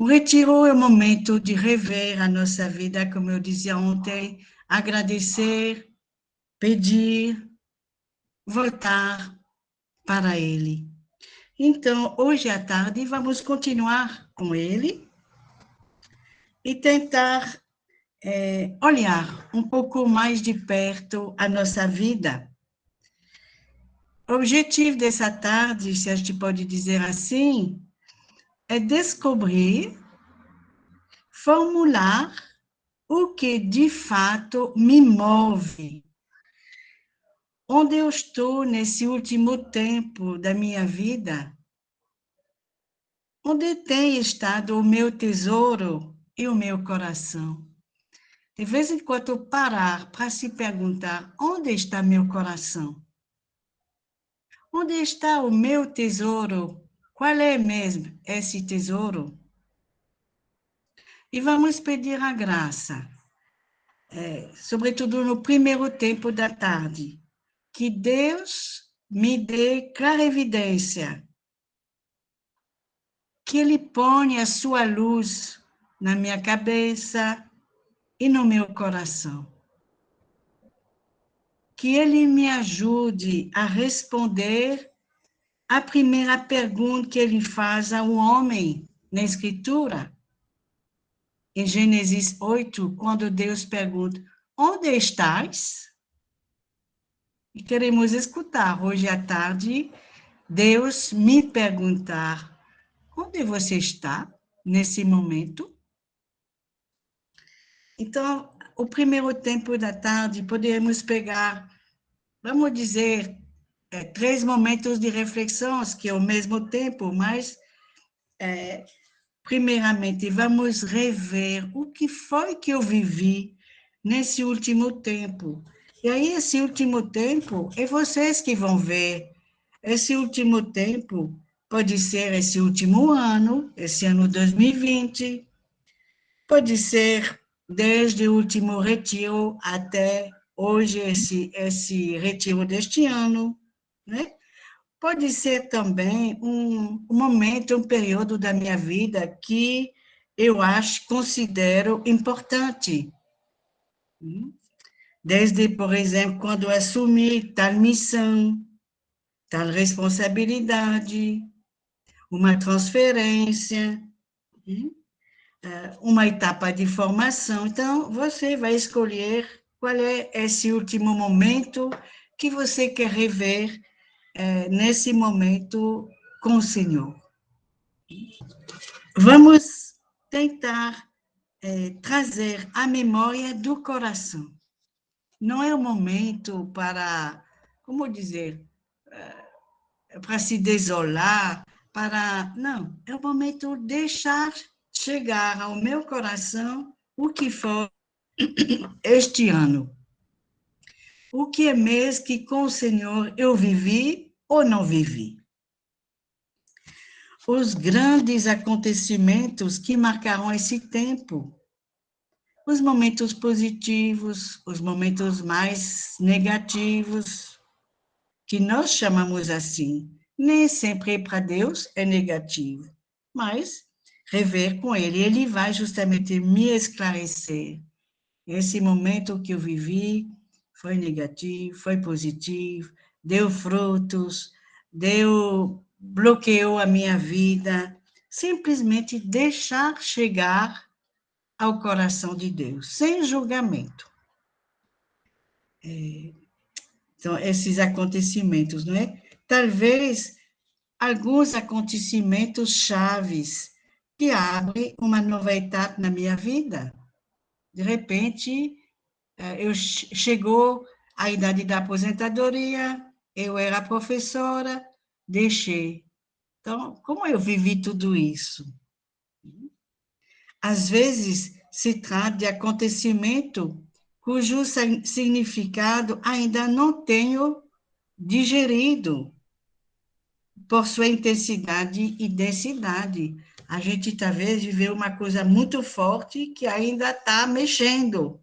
O retiro é o momento de rever a nossa vida, como eu dizia ontem, agradecer, pedir, voltar para Ele. Então, hoje à tarde, vamos continuar com Ele e tentar olhar um pouco mais de perto a nossa vida. O objetivo dessa tarde, se a gente pode dizer assim, é descobrir, formular o que de fato me move. Onde eu estou nesse último tempo da minha vida? Onde tem estado o meu tesouro e o meu coração? De vez em quando parar para se perguntar, onde está meu coração? Onde está o meu tesouro? Qual é mesmo esse tesouro? E vamos pedir a graça, sobretudo no primeiro tempo da tarde, que Deus me dê clarividência, que Ele ponha a sua luz na minha cabeça e no meu coração. Que Ele me ajude a responder a primeira pergunta que Ele faz ao homem na Escritura. Em Gênesis 8, quando Deus pergunta, onde estás? E queremos escutar hoje à tarde Deus me perguntar, onde você está nesse momento? Então, o primeiro tempo da tarde, podemos pegar, vamos dizer, 3 momentos de reflexão, que é ao mesmo tempo, mas, primeiramente, vamos rever o que foi que eu vivi nesse último tempo. E aí, esse último tempo, é vocês que vão ver. Esse último tempo pode ser esse último ano, esse ano 2020, pode ser desde o último retiro até hoje, esse retiro deste ano, né? Pode ser também um momento, um período da minha vida que eu acho, considero importante. Desde, por exemplo, quando eu assumi tal missão, tal responsabilidade, uma transferência, uma etapa de formação. Então, você vai escolher qual é esse último momento que você quer rever nesse momento com o Senhor. Vamos tentar trazer a memória do coração. Não é o momento para, como dizer, para se desolar, não, é o momento de deixar chegar ao meu coração o que foi este ano. O que é mesmo que com o Senhor eu vivi ou não vivi? Os grandes acontecimentos que marcaram esse tempo, os momentos positivos, os momentos mais negativos, que nós chamamos assim. Nem sempre para Deus é negativo, mas rever com Ele. Ele vai justamente me esclarecer. Esse momento que eu vivi foi negativo, foi positivo, deu frutos, bloqueou a minha vida. Simplesmente deixar chegar ao coração de Deus, sem julgamento. Então, esses acontecimentos, não é? Talvez alguns acontecimentos chaves que abrem uma nova etapa na minha vida. De repente, chegou a idade da aposentadoria, eu era professora, deixei. Então, como eu vivi tudo isso? Às vezes, se trata de acontecimento cujo significado ainda não tenho digerido por sua intensidade e densidade. A gente, talvez, viveu uma coisa muito forte que ainda está mexendo.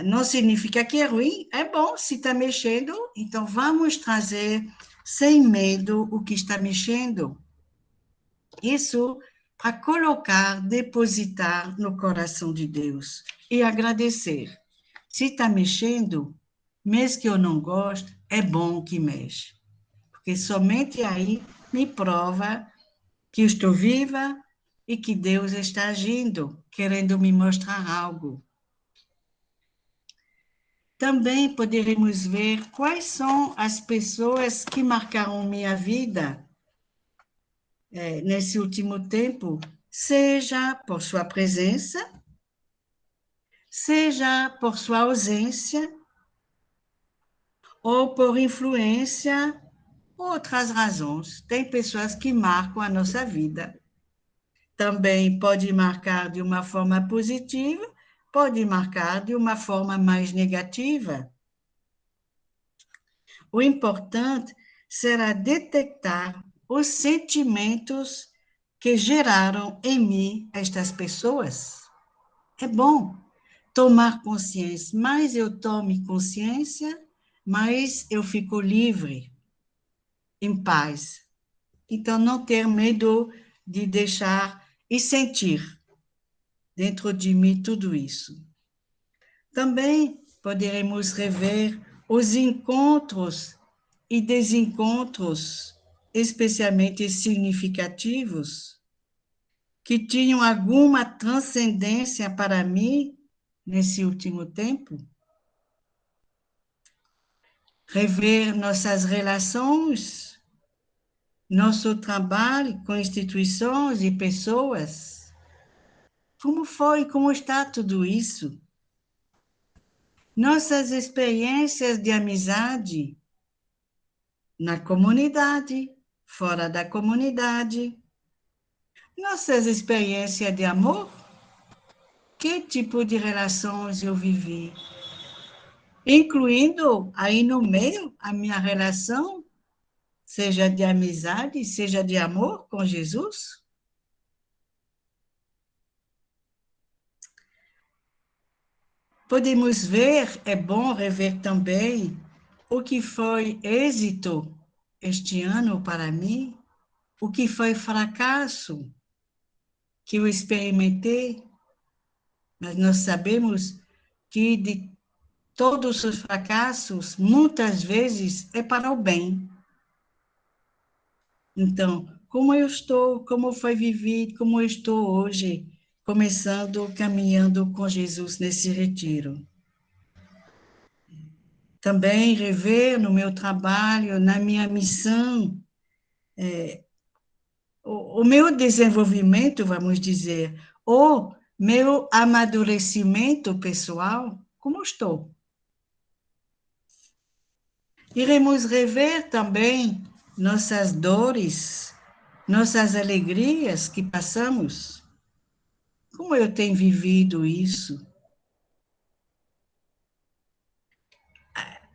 Não significa que é ruim, é bom se está mexendo, então vamos trazer sem medo o que está mexendo. Isso para colocar, depositar no coração de Deus e agradecer. Se está mexendo, mesmo que eu não goste, é bom que mexe, porque somente aí me prova que eu estou viva e que Deus está agindo, querendo me mostrar algo. Também poderemos ver quais são as pessoas que marcaram minha vida nesse último tempo, seja por sua presença, seja por sua ausência, ou por influência, outras razões. Tem pessoas que marcam a nossa vida. Também pode marcar de uma forma positiva, pode marcar de uma forma mais negativa. O importante será detectar os sentimentos que geraram em mim estas pessoas. É bom tomar consciência, mais eu tome consciência, mais eu fico livre, em paz. Então, não ter medo de deixar e sentir dentro de mim tudo isso. Também poderemos rever os encontros e desencontros, especialmente significativos, que tinham alguma transcendência para mim nesse último tempo. Rever nossas relações, nosso trabalho com instituições e pessoas. Como foi, como está tudo isso? Nossas experiências de amizade na comunidade, fora da comunidade. Nossas experiências de amor, que tipo de relações eu vivi? Incluindo aí no meio a minha relação, seja de amizade, seja de amor com Jesus. Podemos ver, é bom rever também, o que foi êxito este ano para mim, o que foi fracasso que eu experimentei, mas nós sabemos que de todos os fracassos, muitas vezes, é para o bem. Então, como eu estou, como foi vivido, como eu estou hoje, começando, caminhando com Jesus nesse retiro. Também rever no meu trabalho, na minha missão, o meu desenvolvimento, vamos dizer, ou meu amadurecimento pessoal, como estou. Iremos rever também nossas dores, nossas alegrias que passamos. Como eu tenho vivido isso?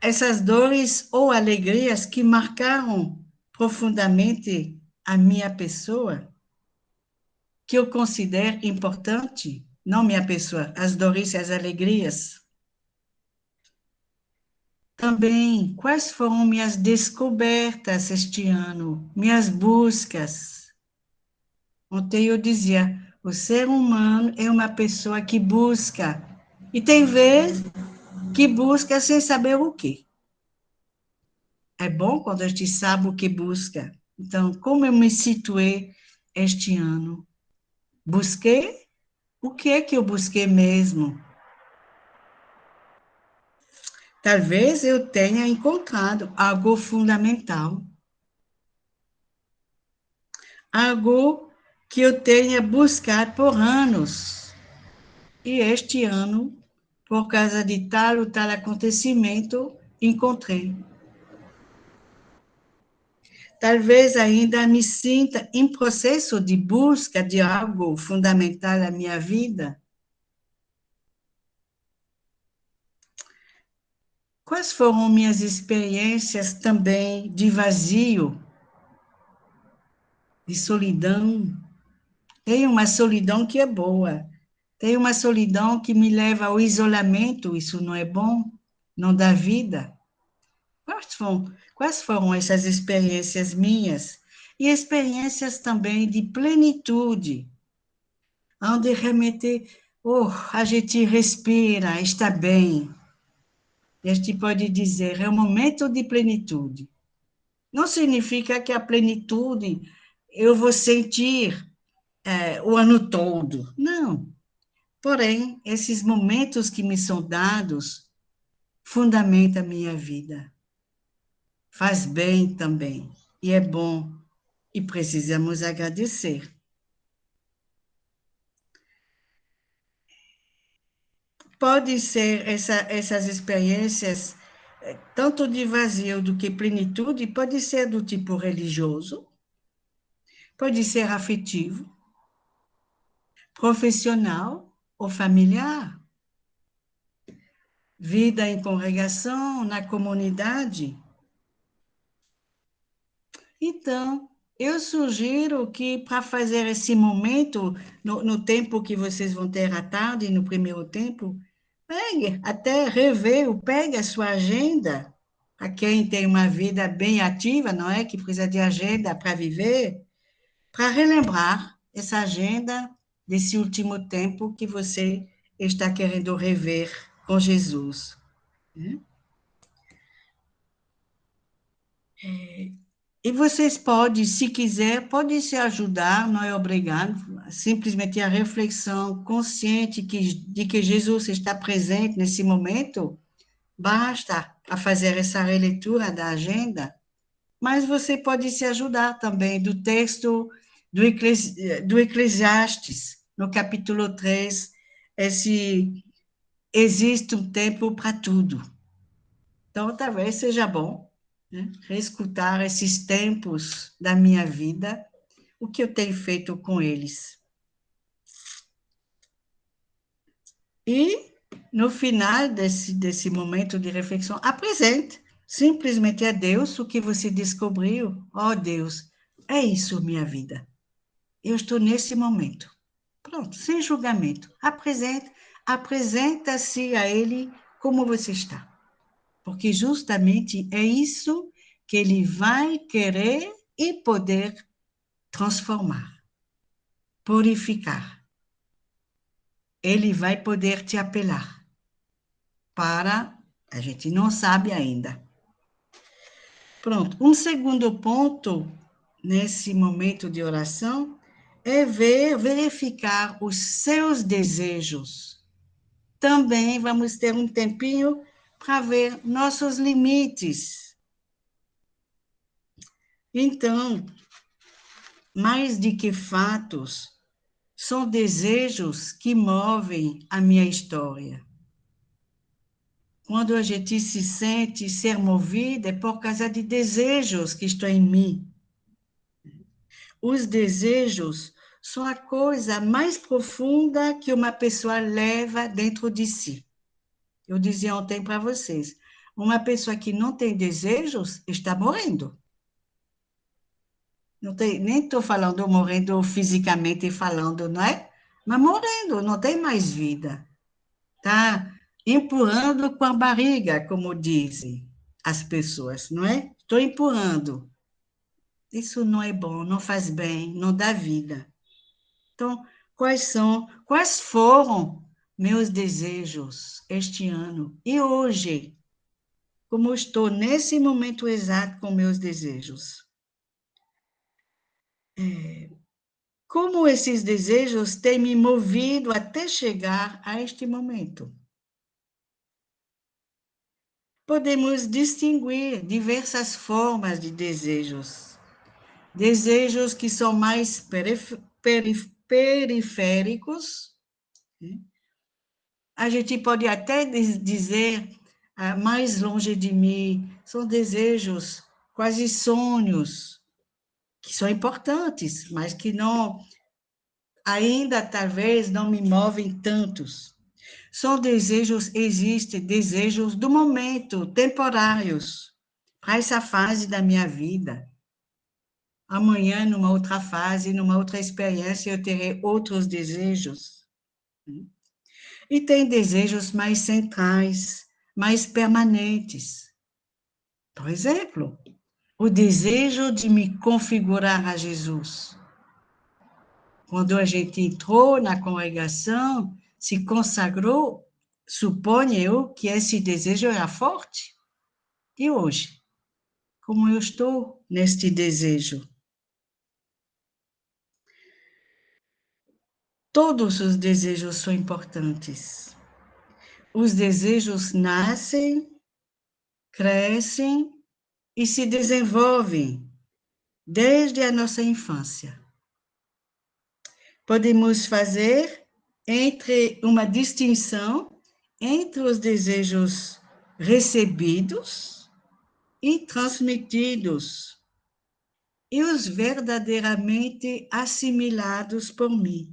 Essas dores ou alegrias que marcaram profundamente a minha pessoa, que eu considero importante, não minha pessoa, as dores e as alegrias. Também, quais foram minhas descobertas este ano, minhas buscas? Ontem eu dizia, o ser humano é uma pessoa que busca, e tem vezes que busca sem saber o quê. É bom quando a gente sabe o que busca. Então, como eu me situei este ano? Busquei? O que é que eu busquei mesmo? Talvez eu tenha encontrado algo fundamental, algo que eu tenha buscado por anos. E este ano, por causa de tal ou tal acontecimento, encontrei. Talvez ainda me sinta em processo de busca de algo fundamental na minha vida. Quais foram minhas experiências também de vazio, de solidão? Tem uma solidão que é boa, tem uma solidão que me leva ao isolamento, isso não é bom, não dá vida. Quais foram essas experiências minhas? E experiências também de plenitude, onde realmente a gente respira, está bem. E a gente pode dizer, é um momento de plenitude. Não significa que a plenitude eu vou sentir o ano todo. Não. Porém, esses momentos que me são dados fundamentam a minha vida. Faz bem também. E é bom. E precisamos agradecer. Pode ser essas experiências, tanto de vazio do que plenitude, pode ser do tipo religioso, pode ser afetivo, profissional ou familiar, vida em congregação, na comunidade. Então, eu sugiro que para fazer esse momento, no tempo que vocês vão ter à tarde, no primeiro tempo, pegue, até rever, pegue a sua agenda, para quem tem uma vida bem ativa, não é? Que precisa de agenda para viver, para relembrar essa agenda desse último tempo que você está querendo rever com Jesus. Né? E vocês podem, se quiser, podem se ajudar, não é obrigado, simplesmente a reflexão consciente de que Jesus está presente nesse momento, basta a fazer essa releitura da agenda, mas você pode se ajudar também do texto do Eclesiastes, no capítulo 3, esse existe um tempo para tudo. Então, talvez seja bom, né, reescutar esses tempos da minha vida, o que eu tenho feito com eles. E, no final desse momento de reflexão, apresente simplesmente a Deus o que você descobriu. Oh, Deus, é isso minha vida. Eu estou nesse momento. Pronto, sem julgamento. Apresenta-se a Ele como você está. Porque justamente é isso que Ele vai querer e poder transformar, purificar. Ele vai poder te apelar para, a gente não sabe ainda. Pronto, um segundo ponto nesse momento de oração é verificar os seus desejos. Também vamos ter um tempinho para ver nossos limites. Então, mais do que fatos, são desejos que movem a minha história. Quando a gente se sente ser movida, é por causa de desejos que estão em mim. Os desejos são a coisa mais profunda que uma pessoa leva dentro de si. Eu dizia ontem para vocês, uma pessoa que não tem desejos está morrendo. Não tem, nem estou falando morrendo fisicamente falando, não é? Mas morrendo, não tem mais vida. Está empurrando com a barriga, como dizem as pessoas, não é? Estou empurrando. Isso não é bom, não faz bem, não dá vida. Então, quais foram meus desejos este ano e hoje? Como estou nesse momento exato com meus desejos? Como esses desejos têm me movido até chegar a este momento? Podemos distinguir diversas formas de desejos. Desejos que são mais periféricos, né? A gente pode até dizer, mais longe de mim, são desejos, quase sonhos, que são importantes, mas que não, ainda talvez não me movem tantos. São desejos, existem desejos do momento, temporários, para essa fase da minha vida. Amanhã, numa outra fase, numa outra experiência, eu terei outros desejos. E tem desejos mais centrais, mais permanentes. Por exemplo, o desejo de me configurar a Jesus. quando a gente entrou na congregação, se consagrou, suponho eu que esse desejo era forte. E hoje? Como eu estou neste desejo? Todos os desejos são importantes. Os desejos nascem, crescem e se desenvolvem desde a nossa infância. Podemos fazer uma distinção entre os desejos recebidos e transmitidos e os verdadeiramente assimilados por mim.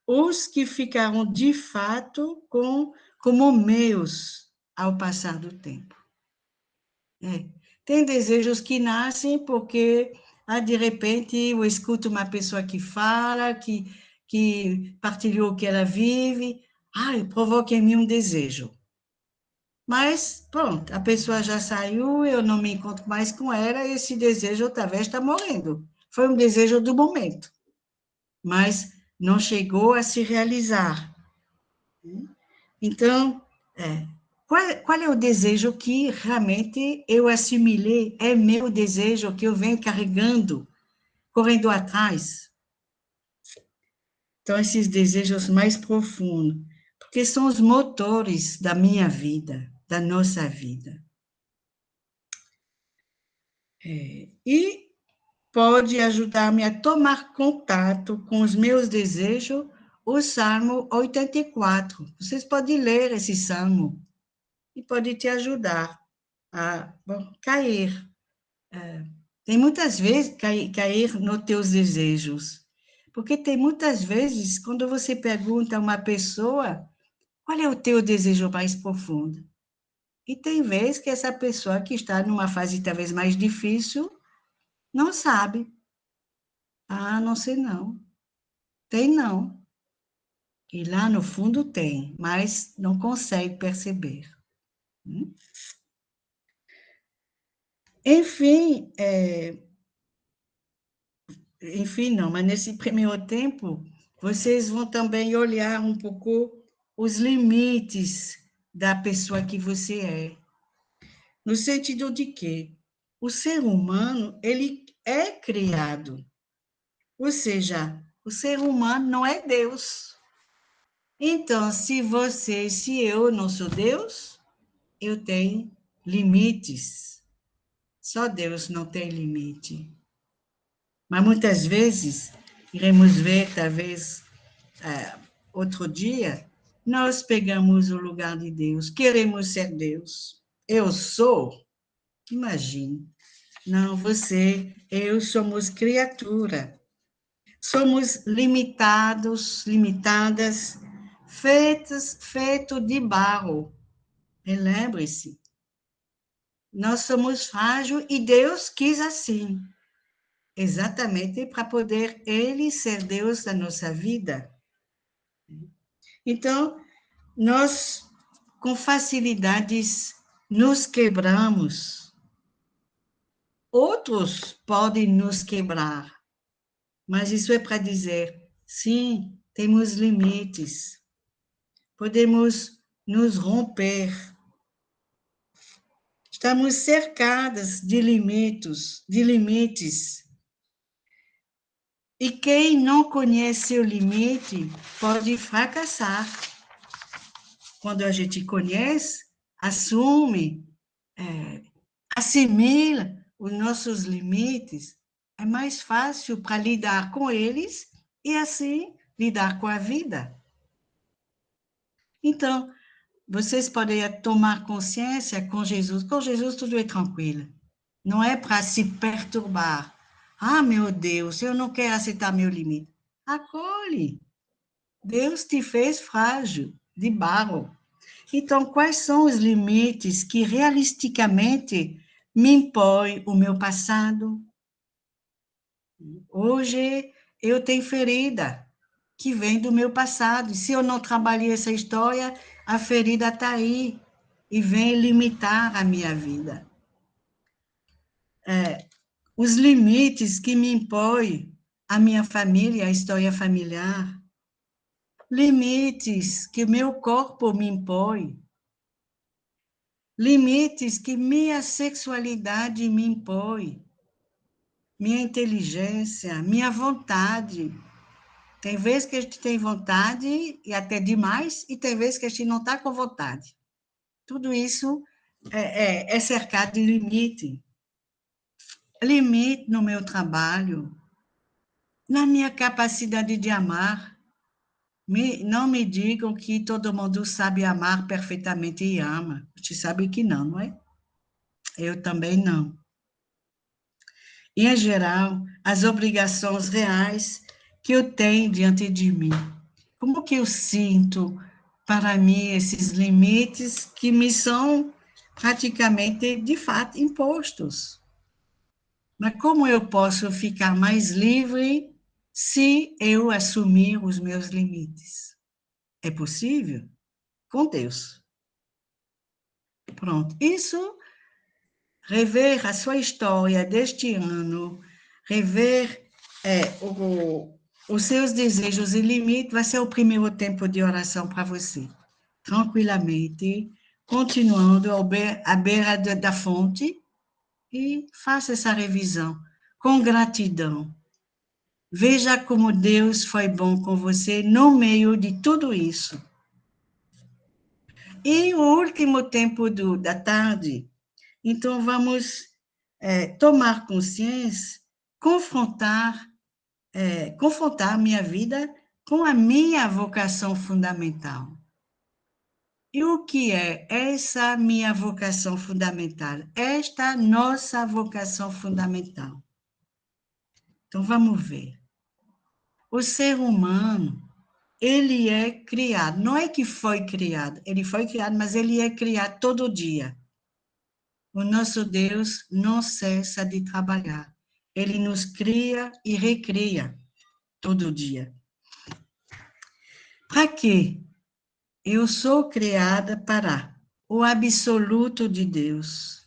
Os que ficaram de fato como meus ao passar do tempo. Tem desejos que nascem porque, de repente, eu escuto uma pessoa que fala, que partilhou o que ela vive, provoca em mim um desejo. Mas, pronto, a pessoa já saiu, eu não me encontro mais com ela, e esse desejo talvez está morrendo. Foi um desejo do momento, mas não chegou a se realizar. Então, qual é o desejo que realmente eu assimilei, é meu desejo que eu venho carregando, correndo atrás? Então, esses desejos mais profundos, porque são os motores da minha vida, da nossa vida. E pode ajudar-me a tomar contato com os meus desejos, o Salmo 84. Vocês podem ler esse Salmo e pode te ajudar a cair. Tem muitas vezes cair nos teus desejos. Porque tem muitas vezes, quando você pergunta a uma pessoa, qual é o teu desejo mais profundo? E tem vezes que essa pessoa que está numa fase talvez mais difícil, não sabe. Não sei não. Tem não. E lá no fundo tem, mas não consegue perceber. Enfim, não, mas nesse primeiro tempo, vocês vão também olhar um pouco os limites da pessoa que você é. No sentido de que o ser humano, ele é criado. Ou seja, o ser humano não é Deus. Então, se eu não sou Deus, eu tenho limites. Só Deus não tem limite. Mas muitas vezes, iremos ver, talvez, outro dia, nós pegamos o lugar de Deus, queremos ser Deus. Eu sou, imagine. Não, você, eu somos criatura. Somos limitadas, feito de barro. Lembre-se, nós somos frágeis e Deus quis assim, exatamente para poder Ele ser Deus da nossa vida. Então, nós, com facilidades, nos quebramos. Outros podem nos quebrar, mas isso é para dizer, sim, temos limites, podemos nos romper. Estamos cercadas de limites. E quem não conhece o limite pode fracassar. Quando a gente conhece, assume, assimila os nossos limites, é mais fácil para lidar com eles e, assim, lidar com a vida. Então, vocês podem tomar consciência com Jesus. Com Jesus tudo é tranquilo. Não é para se perturbar. Meu Deus, eu não quero aceitar meu limite. Acolhe. Deus te fez frágil, de barro. Então, quais são os limites que realisticamente me impõem o meu passado? Hoje eu tenho ferida que vem do meu passado. E se eu não trabalhei essa história, a ferida está aí e vem limitar a minha vida. Os limites que me impõem a minha família, a história familiar, limites que meu corpo me impõe, limites que minha sexualidade me impõe, minha inteligência, minha vontade. Tem vezes que a gente tem vontade, e até demais, e tem vezes que a gente não está com vontade. Tudo isso é cercado de limite. Limite no meu trabalho, na minha capacidade de amar. Não me digam que todo mundo sabe amar perfeitamente e ama. Você sabe que não, não é? Eu também não. E, em geral, as obrigações reais que eu tenho diante de mim. Como que eu sinto, para mim, esses limites que me são praticamente, de fato, impostos? Mas como eu posso ficar mais livre se eu assumir os meus limites? É possível? Com Deus. Pronto. Isso, rever a sua história deste ano, rever os seus desejos e limites, vai ser o primeiro tempo de oração para você. Tranquilamente, continuando à beira da fonte, e faça essa revisão com gratidão. Veja como Deus foi bom com você no meio de tudo isso. E o último tempo da tarde, então vamos tomar consciência, confrontar minha vida com a minha vocação fundamental. E o que é essa minha vocação fundamental? Esta nossa vocação fundamental. Então vamos ver. O ser humano, ele é criado, não é que foi criado, ele foi criado, mas ele é criado todo dia. O nosso Deus não cessa de trabalhar. Ele nos cria e recria todo dia. Para quê? Eu sou criada para o absoluto de Deus.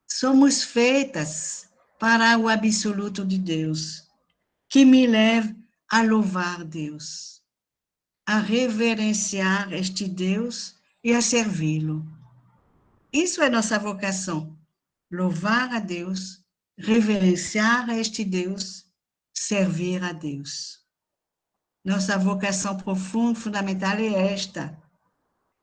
Somos feitas para o absoluto de Deus, que me leva a louvar Deus, a reverenciar este Deus e a servi-lo. Isso é nossa vocação. Louvar a Deus, reverenciar a este Deus, servir a Deus. Nossa vocação profunda, fundamental é esta.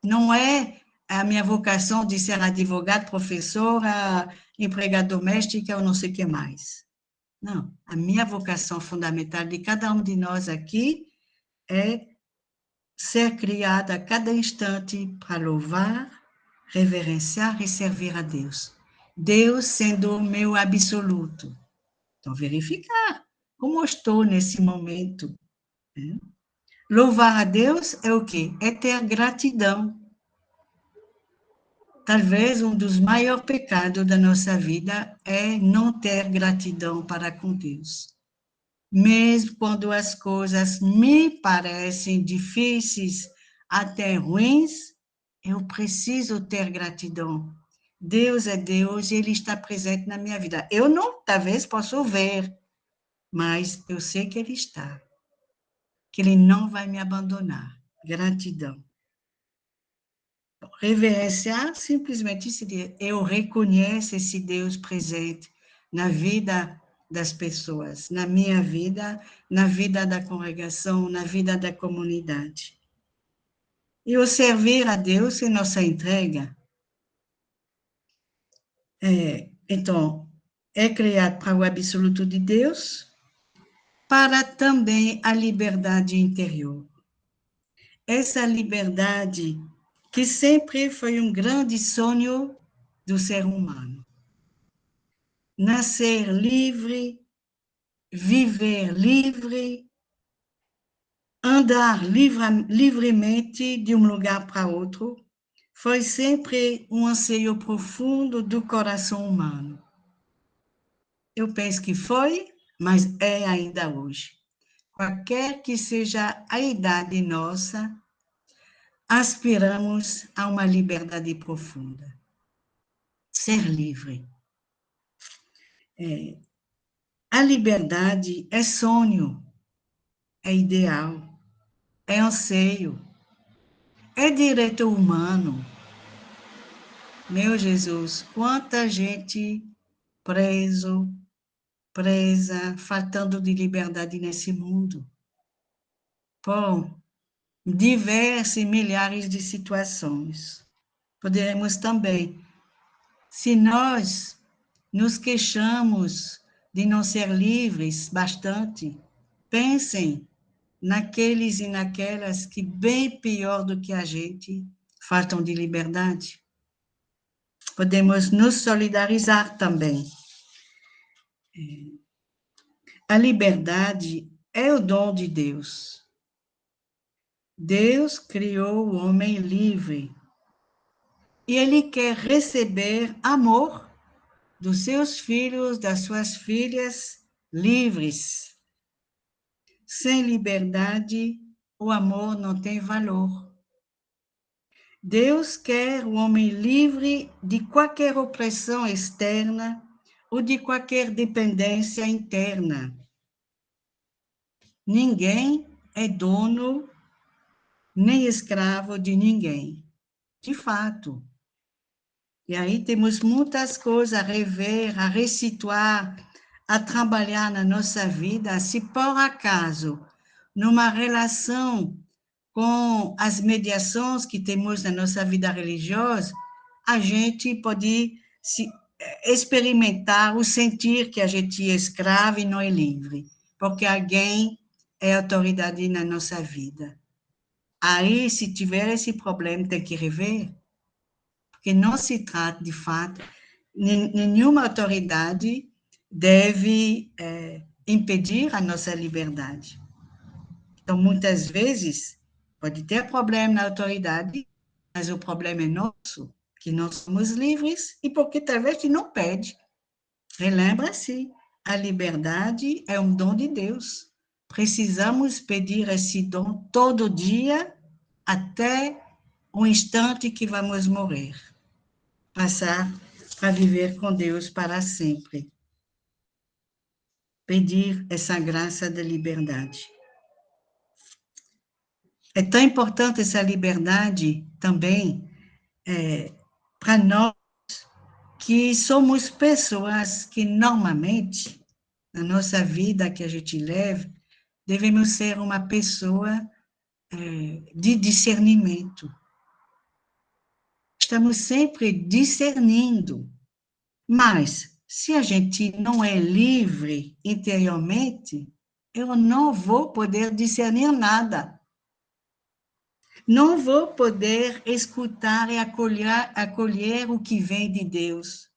Não é a minha vocação de ser advogada, professora, empregada doméstica ou não sei o que mais. Não, a minha vocação fundamental de cada um de nós aqui é ser criada a cada instante para louvar, reverenciar e servir a Deus. Deus sendo o meu absoluto. Então, verificar como eu estou nesse momento. Né? Louvar a Deus é o quê? É ter gratidão. Talvez um dos maiores pecados da nossa vida é não ter gratidão para com Deus. Mesmo quando as coisas me parecem difíceis, até ruins, eu preciso ter gratidão. Deus é Deus e Ele está presente na minha vida. Eu não, talvez, posso ver, mas eu sei que Ele está, que Ele não vai me abandonar. Gratidão. Reverenciar simplesmente esse Deus. Eu reconheço esse Deus presente na vida das pessoas, na minha vida, na vida da congregação, na vida da comunidade. E o servir a Deus em nossa entrega, então, é criado para o absoluto de Deus, para também a liberdade interior. Essa liberdade que sempre foi um grande sonho do ser humano. Nascer livre, viver livre, andar livremente de um lugar para outro, foi sempre um anseio profundo do coração humano. Eu penso que foi, mas é ainda hoje. Qualquer que seja a idade nossa, aspiramos a uma liberdade profunda. Ser livre. A liberdade é sonho, é ideal, é anseio, é direito humano. Meu Jesus, quanta gente preso, presa, faltando de liberdade nesse mundo. Por diversas e milhares de situações. Poderemos também, se nós nos queixamos de não ser livres bastante, pensem naqueles e naquelas que, bem pior do que a gente, faltam de liberdade. Podemos nos solidarizar também. A liberdade é o dom de Deus. Deus criou o homem livre e ele quer receber amor dos seus filhos, das suas filhas livres. Sem liberdade, o amor não tem valor. Deus quer o homem livre de qualquer opressão externa ou de qualquer dependência interna. Ninguém é dono nem escravo de ninguém, de fato. E aí temos muitas coisas a rever, a ressituar, a trabalhar na nossa vida, se por acaso, numa relação com as mediações que temos na nossa vida religiosa, a gente pode experimentar o sentir que a gente é escravo e não é livre, porque alguém é autoridade na nossa vida. Aí, se tiver esse problema, tem que rever, porque não se trata, de fato, nenhuma autoridade deve impedir a nossa liberdade. Então, muitas vezes, pode ter problema na autoridade, mas o problema é nosso, que não somos livres e porque talvez que não pede. Relembra-se, a liberdade é um dom de Deus. Precisamos pedir esse dom todo dia, até o instante que vamos morrer. Passar a viver com Deus para sempre. Pedir essa graça da liberdade. É tão importante essa liberdade também para nós que somos pessoas que normalmente, na nossa vida que a gente leva, devemos ser uma pessoa de discernimento. Estamos sempre discernindo, mas se a gente não é livre interiormente, eu não vou poder discernir nada. Não vou poder escutar e acolher o que vem de Deus.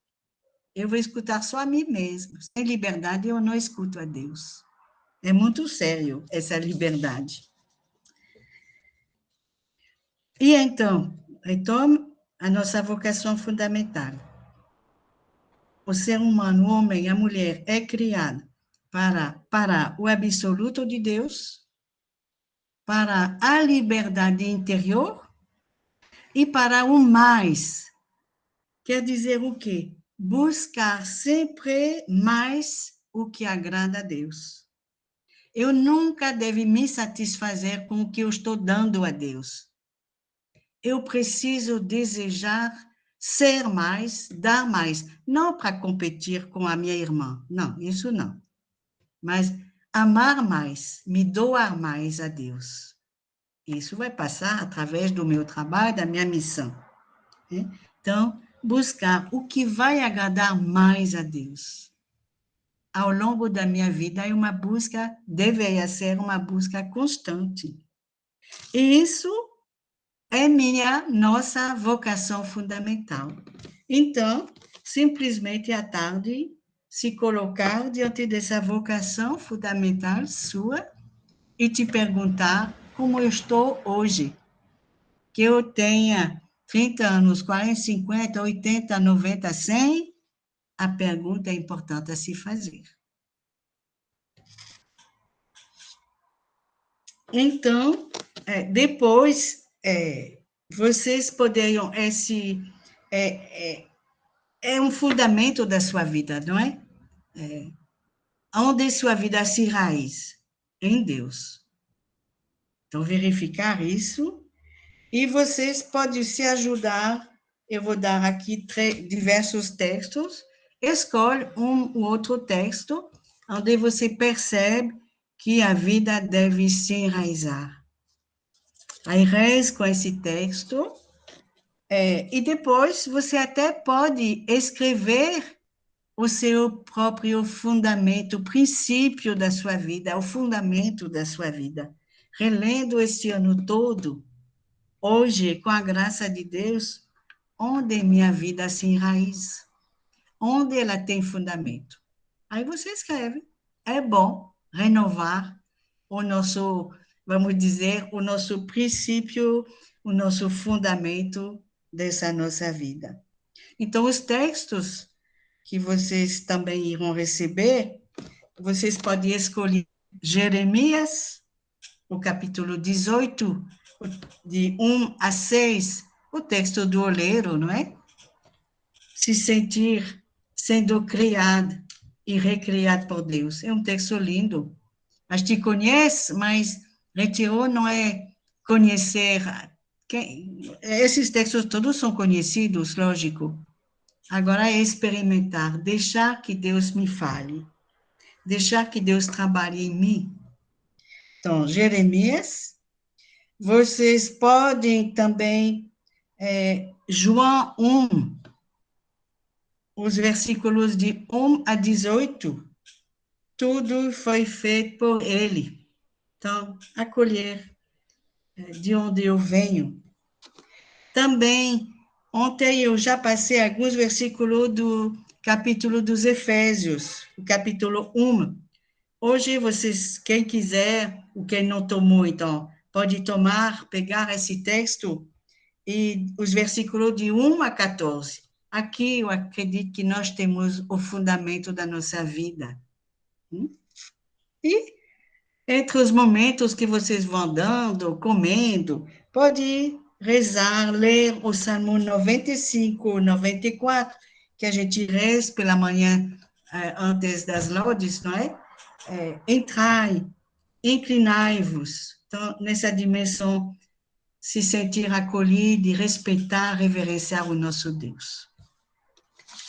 Eu vou escutar só a mim mesmo. Sem liberdade, eu não escuto a Deus. É muito sério essa liberdade. E então, retome a nossa vocação fundamental. O ser humano, o homem e a mulher, é criado para o absoluto de Deus, para a liberdade interior e para o mais. Quer dizer o quê? Buscar sempre mais o que agrada a Deus. Eu nunca devo me satisfazer com o que eu estou dando a Deus. Eu preciso desejar ser mais, dar mais, não para competir com a minha irmã, não, isso não. Mas amar mais, me doar mais a Deus. Isso vai passar através do meu trabalho, da minha missão. Né? Então, buscar o que vai agradar mais a Deus. Ao longo da minha vida, é uma busca, deveria ser uma busca constante. E isso é nossa vocação fundamental. Então, simplesmente à tarde, se colocar diante dessa vocação fundamental sua e te perguntar como eu estou hoje. Que eu tenha 30 anos, 40, 50, 80, 90, 100, a pergunta é importante a se fazer. Então, depois, vocês poderiam, é um fundamento da sua vida, não é? onde sua vida se raiz? Em Deus. Então, verificar isso. E vocês podem se ajudar. Eu vou dar aqui diversos textos. Escolhe um ou outro texto, onde você percebe que a vida deve se enraizar. Aí reze com esse texto. E depois você até pode escrever o seu próprio fundamento, o princípio da sua vida, o fundamento da sua vida. Relendo este ano todo, hoje, com a graça de Deus, onde minha vida se enraiza, onde ela tem fundamento. Aí você escreve. É bom renovar o nosso, vamos dizer, o nosso princípio, o nosso fundamento dessa nossa vida. Então, os textos que vocês também irão receber, vocês podem escolher Jeremias, o capítulo 18, de 1 a 6, o texto do oleiro, não é? Se sentir sendo criado e recriado por Deus. É um texto lindo. A gente conhece, mas retirou não é conhecer. Esses textos todos são conhecidos, lógico. Agora é experimentar, deixar que Deus me fale, deixar que Deus trabalhe em mim. Então, Jeremias, vocês podem também, João 1, os versículos de 1 a 18, tudo foi feito por ele. Então, acolher de onde eu venho. Também, ontem eu já passei alguns versículos do capítulo dos Efésios, o capítulo 1. Hoje, vocês, quem quiser, o quem não tomou, então, pode tomar, pegar esse texto e os versículos de 1 a 14. Aqui eu acredito que nós temos o fundamento da nossa vida. E entre os momentos que vocês vão andando, comendo, pode rezar, ler o Salmo 95, 94, que a gente reza pela manhã, antes das laudes, não é? Entrai, inclinai-vos. Então, nessa dimensão, se sentir acolhido e respeitar, reverenciar o nosso Deus.